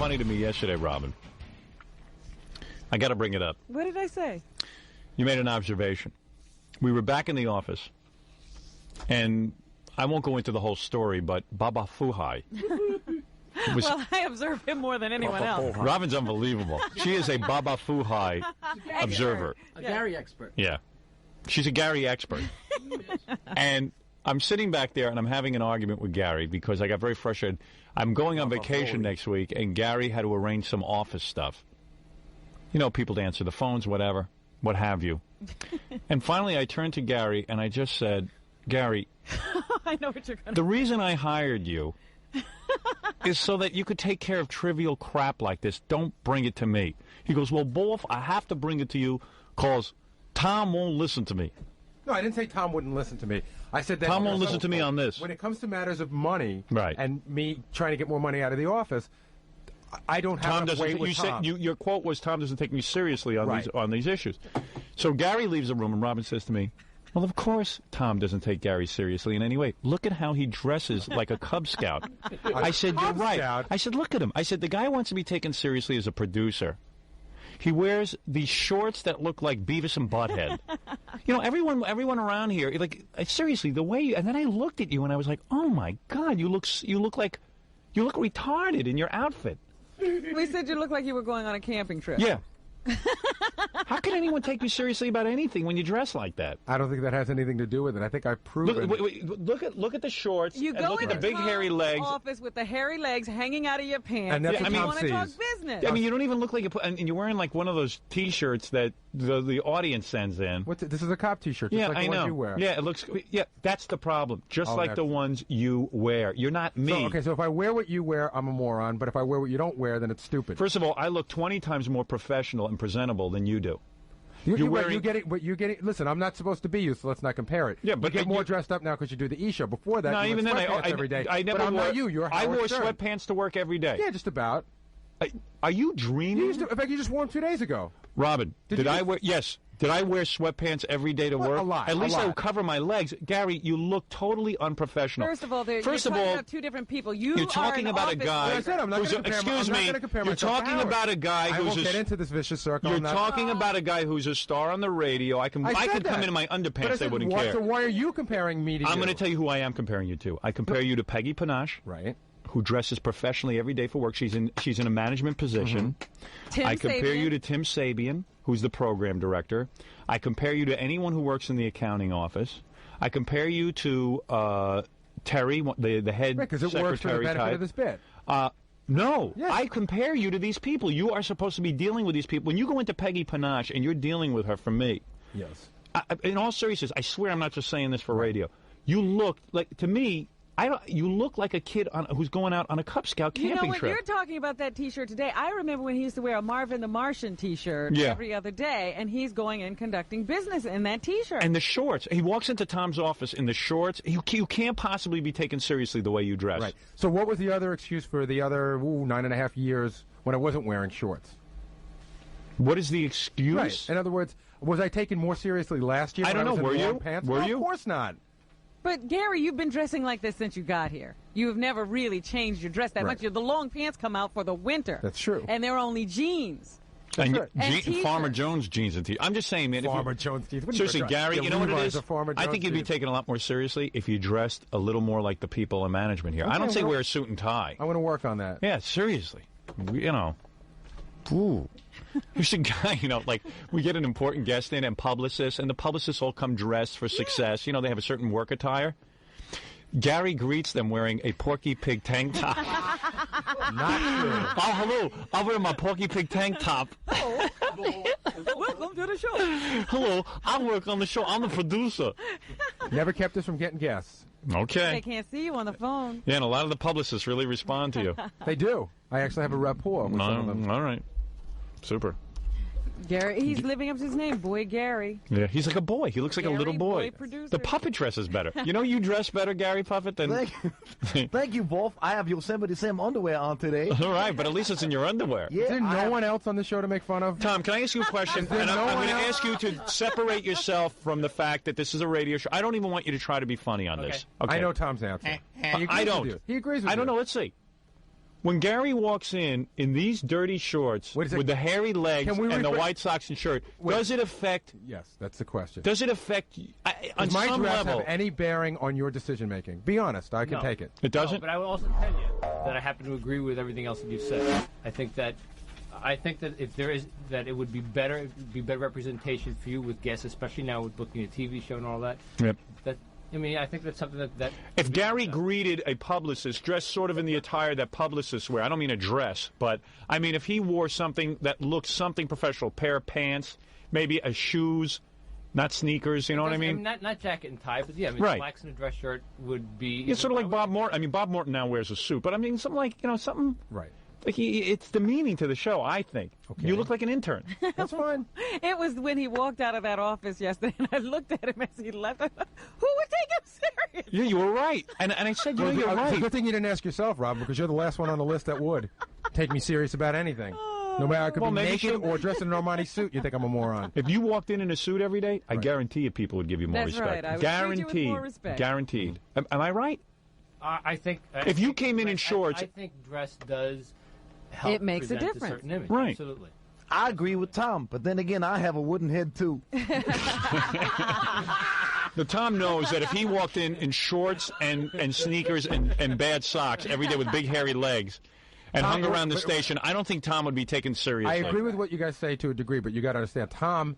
funny to me yesterday, Robin. I got to bring it up. What did I say? You made an observation. We were back in the office, and I won't go into the whole story, but Baba Fuhai. Well, I observe him more than anyone else. Robin's unbelievable. She is a Baba Fuhai observer. A Gary expert. Yeah. She's a Gary expert. And I'm sitting back there, and I'm having an argument with Gary because I got very frustrated. I'm going on vacation next week, and Gary had to arrange some office stuff. You know, people to answer the phones, whatever, what have you. And finally, I turned to Gary, and I just said, Gary, I know what you're going to the reason I hired you is so that you could take care of trivial crap like this. Don't bring it to me. He goes, well, Wolf, I have to bring it to you because Tom won't listen to me. No, I didn't say Tom wouldn't listen to me. I said that Tom won't listen to me on this. When it comes to matters of money, right, and me trying to get more money out of the office, I don't have to wait with Tom. Your quote was, Tom doesn't take me seriously on these issues. So Gary leaves the room, and Robin says to me, well, of course Tom doesn't take Gary seriously in any way. Look at how he dresses like a Cub Scout. I said, you're right. I said, look at him. I said, the guy wants to be taken seriously as a producer. He wears these shorts that look like Beavis and Butthead. You know, everyone around here, like, seriously, the way and then I looked at you and I was like, oh my God, you look retarded in your outfit. We said you looked like you were going on a camping trip. Yeah. How can anyone take you seriously about anything when you dress like that? I don't think that has anything to do with it. I think I've proven. Look at the shorts. You and go look in at the big hairy legs. Office with the hairy legs hanging out of your pants. And that's you what want to talk business. I mean, you don't even look like and you're wearing like one of those T-shirts that the audience sends in. This is a cop T-shirt. Just like I the know. Ones you wear. Yeah, it looks. Yeah, that's the problem. Just like the ones you wear. You're not me. So if I wear what you wear, I'm a moron. But if I wear what you don't wear, then it's stupid. First of all, I look 20 times more professional and presentable than you do. You get it. Listen, I'm not supposed to be you, so let's not compare it. Yeah, but you get more dressed up now because you do the E-show. Before that, you even wore then, sweatpants every day. I never but I'm wore, not you. You're I Howard wore Stern. sweatpants to work every day. Yeah, just about. Are you dreaming? In fact, you just wore them 2 days ago. Robin, did I wear? Yes. Did I wear sweatpants every day to work? A lot. At least I would cover my legs. Gary, you look totally unprofessional. First of all, you're talking about two different people. You're talking about a guy. I said I'm not going to compare. Excuse me. You're talking about a guy who's. I won't get into this vicious circle. You're talking about a guy who's a star on the radio. I could come in my underpants. They wouldn't care. So why are you comparing me to you? I'm going to tell you who I am comparing you to. I compare you to Peggy Panache. Right. Who dresses professionally every day for work. She's in a management position. Tim I compare Sabian. you to Tim Sabian, who's the program director. I compare you to anyone who works in the accounting office. I compare you to Terry, the head because it works for the benefit of this bit. No, yes. I compare you to these people. You are supposed to be dealing with these people. When you go into Peggy Panache and you're dealing with her for me. Yes. In all seriousness, I swear I'm not just saying this for radio. You look like, to me, you look like a kid who's going out on a Cub Scout camping trip. You know what? You're talking about that T-shirt today. I remember when he used to wear a Marvin the Martian T-shirt every other day, and he's going and conducting business in that T-shirt. And the shorts. He walks into Tom's office in the shorts. You can't possibly be taken seriously the way you dress. Right. So what was the other excuse for the other 9.5 years when I wasn't wearing shorts? What is the excuse? Right. In other words, was I taken more seriously last year? I don't know. Were you? Pants? Were you? Of course not. But, Gary, you've been dressing like this since you got here. You have never really changed your dress that much. The long pants come out for the winter. That's true. And they're only jeans. And Farmer Jones jeans and T-shirts. I'm just saying, man. Farmer Jones jeans. Seriously, Gary, you know what it is? I think you'd be taken a lot more seriously if you dressed a little more like the people in management here. Okay, I don't say wear a suit and tie. I want to work on that. Yeah, seriously. You know. Ooh. Here's a guy, like we get an important guest in and publicists, and the publicists all come dressed for success. You know, they have a certain work attire. Gary greets them wearing a Porky Pig tank top. Not true. Oh, hello. I'll wear my Porky Pig tank top. Welcome to the show. Hello. I work on the show. I'm the producer. Never kept us from getting guests. Okay. They can't see you on the phone. Yeah, and a lot of the publicists really respond to you. They do. I actually have a rapport with some of them. All right. Super. Gary, he's living up to his name, Boy Gary. Yeah, he's like a boy. He looks like a little boy. Producer. The puppet dresses better. You know, you dress better, Gary Puffett, than... Thank you, Wolf. I have Yosemite Sam underwear on today. All right, but at least it's in your underwear. Yeah, is there no one else on the show to make fun of? Tom, can I ask you a question? And I'm going to ask you to separate yourself from the fact that this is a radio show. I don't even want you to try to be funny on this. Okay. I know Tom's answer. I don't. He agrees with you. I don't know. Let's see. When Gary walks in these dirty shorts with the hairy legs and the white socks and shirt, does it affect? Yes, that's the question. Does it affect on Does my some dress level? have any bearing on your decision making? Be honest, I can take it. It doesn't. No, but I will also tell you that I happen to agree with everything else that you've said. I think that if there is that it would be better representation for you with guests, especially now with booking a TV show and all that. Yep. I mean, I think that's something that if Gary greeted a publicist dressed sort of in the attire that publicists wear, I don't mean a dress, but I mean if he wore something that looked something professional, pair of pants, maybe a shoes, not sneakers, you know what I mean? Not jacket and tie, but yeah, I mean, slacks and a dress shirt would be. It's sort of like Bob Morton. I mean, Bob Morton now wears a suit, but I mean something like something. Right. Like it's demeaning to the show, I think. Okay. You look like an intern. That's fine. It was when he walked out of that office yesterday, and I looked at him as he left. Who would take him serious? Yeah, you were right. And I said, you're right. It's a good thing you didn't ask yourself, Robin, because you're the last one on the list that would take me serious about anything. No matter I could be naked or dressed in an Armani suit, you think I'm a moron. If you walked in a suit every day, I guarantee you people would give you more respect. That's right. I would guaranteed. treat you with more respect. Guaranteed. Am I right? I think if you came in shorts, I think dress does help. It makes a present difference. certain image. Right. Absolutely. I agree with Tom, but then again, I have a wooden head too. The Tom knows that if he walked in shorts and sneakers and bad socks every day with big hairy legs and hung around the station, I don't think Tom would be taken seriously. I agree with what you guys say to a degree, but you got to understand, Tom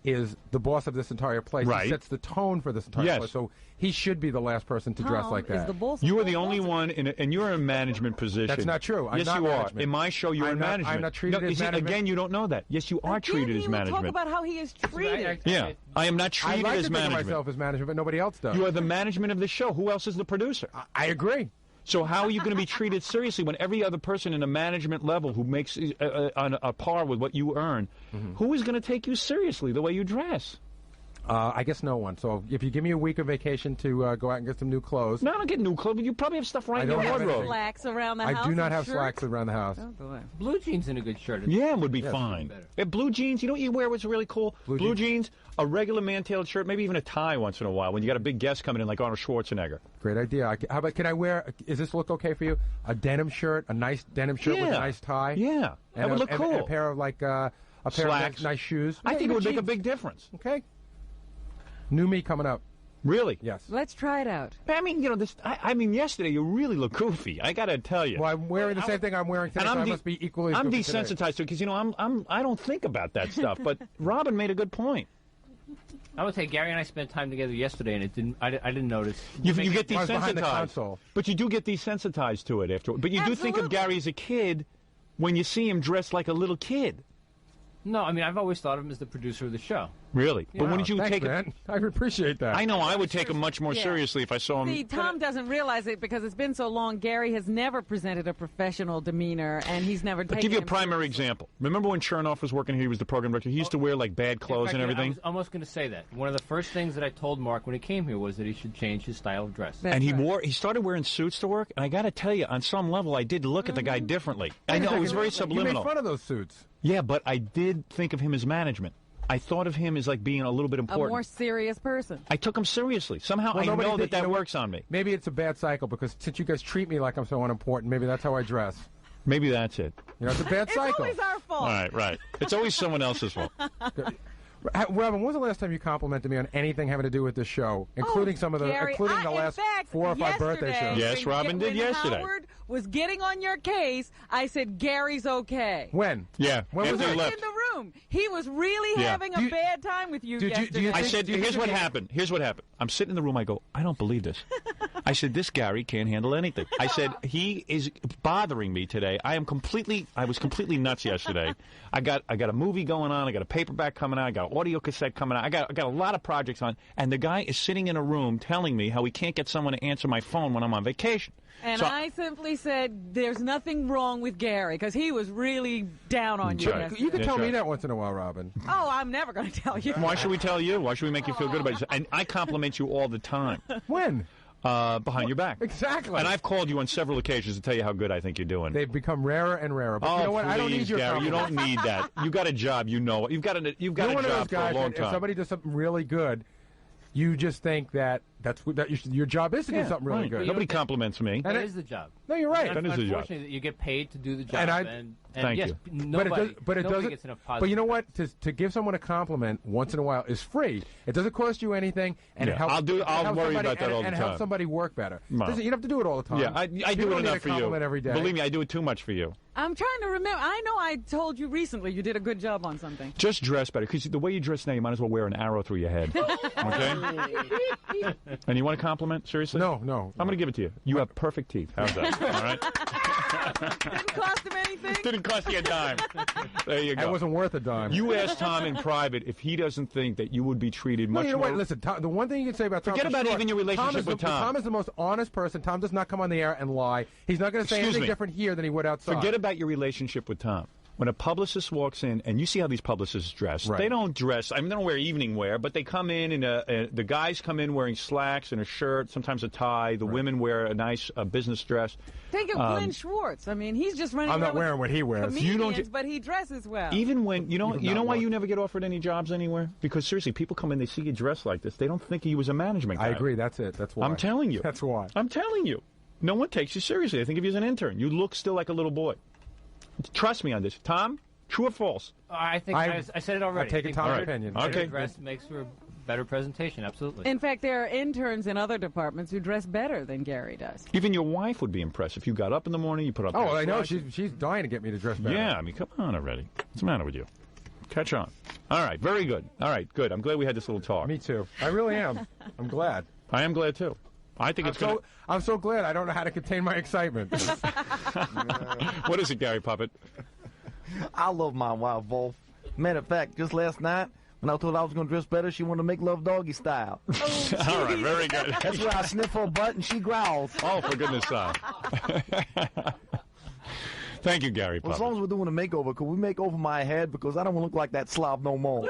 is the boss of this entire place. Right. He sets the tone for this entire place, so he should be the last person to dress like that. You are the only one, and you're in a management position. That's not true. I'm yes, not you management. are. In my show, you're in management. I'm not treated as management. Again, you don't know that. Yes, you are treated as management. Talk about how he is treated. Yeah, I am not treated I like as to management. think of myself as management, but nobody else does. You are the management of the show. Who else is the producer? I agree. So how are you going to be treated seriously when every other person in a management level who makes on a par with what you earn, who is going to take you seriously the way you dress? I guess no one. So if you give me a week of vacation to go out and get some new clothes. No, I don't get new clothes, but you probably have stuff right in your wardrobe. Slacks around the house. I do not have slacks around the house. Oh, boy. Blue jeans in a good shirt. Yeah, would be fine. Blue jeans, you know what you wear what's really cool? Blue jeans, a regular man-tailored shirt, maybe even a tie once in a while when you got a big guest coming in like Arnold Schwarzenegger. Great idea. How about, can I wear, is this look okay for you? A denim shirt, a nice denim shirt with a nice tie? Yeah, that would look cool. And a pair of pair of nice shoes. I think it would make a big difference. Okay. New me coming up. Really? Yes. Let's try it out. I mean, yesterday you really look goofy. I got to tell you. Well, I'm wearing the same thing I'm wearing today, so I must be equally. I'm desensitized to it because I don't think about that stuff. But Robin made a good point. I would say Gary and I spent time together yesterday, and I didn't notice. You get desensitized, but you do get desensitized to it after. But you do think of Gary as a kid when you see him dressed like a little kid. No, I mean, I've always thought of him as the producer of the show. Really? Yeah. But when did you take it? I appreciate that. I know I would take him much more seriously if I saw him. See, Tom doesn't realize it because it's been so long. Gary has never presented a professional demeanor, and he's never taken. I'll give you a primary example. Remember when Chernoff was working here? He was the program director. He used to wear like bad clothes and everything. I was almost going to say that. One of the first things that I told Mark when he came here was that he should change his style of dress. And he started wearing suits to work. And I got to tell you, on some level, I did look at the guy differently. I know it was very subliminal. You made fun of those suits. Yeah, but I did think of him as management. I thought of him as like being a little bit important. A more serious person. I took him seriously. Somehow I know that works on me. Maybe it's a bad cycle because since you guys treat me like I'm so unimportant, maybe that's how I dress. Maybe that's it. You know, it's a bad cycle. It's always our fault. Right. It's always someone else's fault. Robin, when was the last time you complimented me on anything having to do with this show, including Gary, the last 4 or 5 birthday shows? Yes, Robin did yesterday. Howard was getting on your case, I said, Gary's okay. When? Yeah. When was he in left? the room. He was really having a bad time with you yesterday. I said, here's what happened. I'm sitting in the room. I go, I don't believe this. I said, this Gary can't handle anything. I said, he is bothering me today. I was completely nuts yesterday. I got a movie going on. I got a paperback coming out. I got an audio cassette coming out. I got a lot of projects on. And the guy is sitting in a room telling me how he can't get someone to answer my phone when I'm on vacation. And I simply said, there's nothing wrong with Gary, because he was really down on you yesterday. You can tell me that once in a while, Robin. Oh, I'm never going to tell you. Why should we tell you? Why should we make you feel good about yourself? And I compliment you all the time. When? Behind your back. Exactly. And I've called you on several occasions to tell you how good I think you're doing. They've become rarer and rarer. But you know what? Please, I don't need your Gary, you don't need that. You got a job, you know. You've got a job for a long time. If somebody does something really good, you just think that your job is to do something really good. Nobody compliments me. That is the job. No, you're right. That is the job. Unfortunately, you get paid to do the job. And thank yes, you. Nobody doesn't. gets enough positive. But you know what? To give someone a compliment once in a while is free. It doesn't cost you anything, and it helps. I'll worry about that all the time. And help somebody work better. No. You don't have to do it all the time. Yeah, I do it enough for you. Every day. Believe me, I do it too much for you. I'm trying to remember. I know I told you recently you did a good job on something. Just dress better, because the way you dress now, you might as well wear an arrow through your head. Okay? And you want a compliment? Seriously? No. I'm going to give it to you. You have perfect teeth. How's that? All right? Didn't cost him anything? Didn't cost you a dime. There you go. It wasn't worth a dime. You ask Tom in private if he doesn't think that you would be treated much more... You know what? Listen, Tom, the one thing you can say about Tom... Forget about even your relationship with Tom. Tom is the most honest person. Tom does not come on the air and lie. He's not going to say anything different here than he would outside. Forget about your relationship with Tom. When a publicist walks in, and you see how these publicists dress, they don't dress, they don't wear evening wear, but they come in, the guys come in wearing slacks and a shirt, sometimes a tie. The women wear a nice business dress. Think of Glenn Schwartz. I mean, he's just running around. I'm not wearing what he wears. But he dresses well. Even when, you know why you never get offered any jobs anywhere? Because seriously, people come in, they see you dressed like this, they don't think you was a management guy. I agree, that's it. That's why. I'm telling you. That's why. I'm telling you. No one takes you seriously. They think of you as an intern. You look still like a little boy. Trust me on this. Tom, true or false? I think I said it already. I take Tom's opinion. Better dress makes for a better presentation, absolutely. In fact, there are interns in other departments who dress better than Gary does. Even your wife would be impressed if you got up in the morning, you put up... Oh, I know. She's dying to get me to dress better. Yeah, I mean, come on already. What's the matter with you? Catch on. All right, very good. All right, good. I'm glad we had this little talk. Me too. I really am. I'm glad. I am glad, too. I think I'm so glad I don't know how to contain my excitement. What is it, Gary Puppet? I love my wife, Wolf. Matter of fact, just last night, when I told her I was going to dress better, she wanted to make love doggy style. All right, very good. That's where I sniff her butt and she growls. Oh, for goodness sake. Thank you, Gary Puppet. Well, as long as we're doing a makeover, could we make over my head? Because I don't want to look like that slob no more.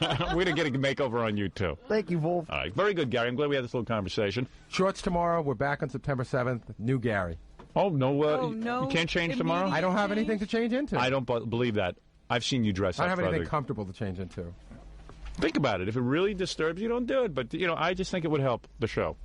We're going to get a makeover on you, too. Thank you, Wolf. All right, very good, Gary. I'm glad we had this little conversation. Shorts tomorrow. We're back on September 7th. New Gary. Oh, no. No. You can't change tomorrow? I don't have anything to change into. I don't believe that. I've seen you dress up. I don't have anything comfortable to change into. Think about it. If it really disturbs you, don't do it. But, I just think it would help the show.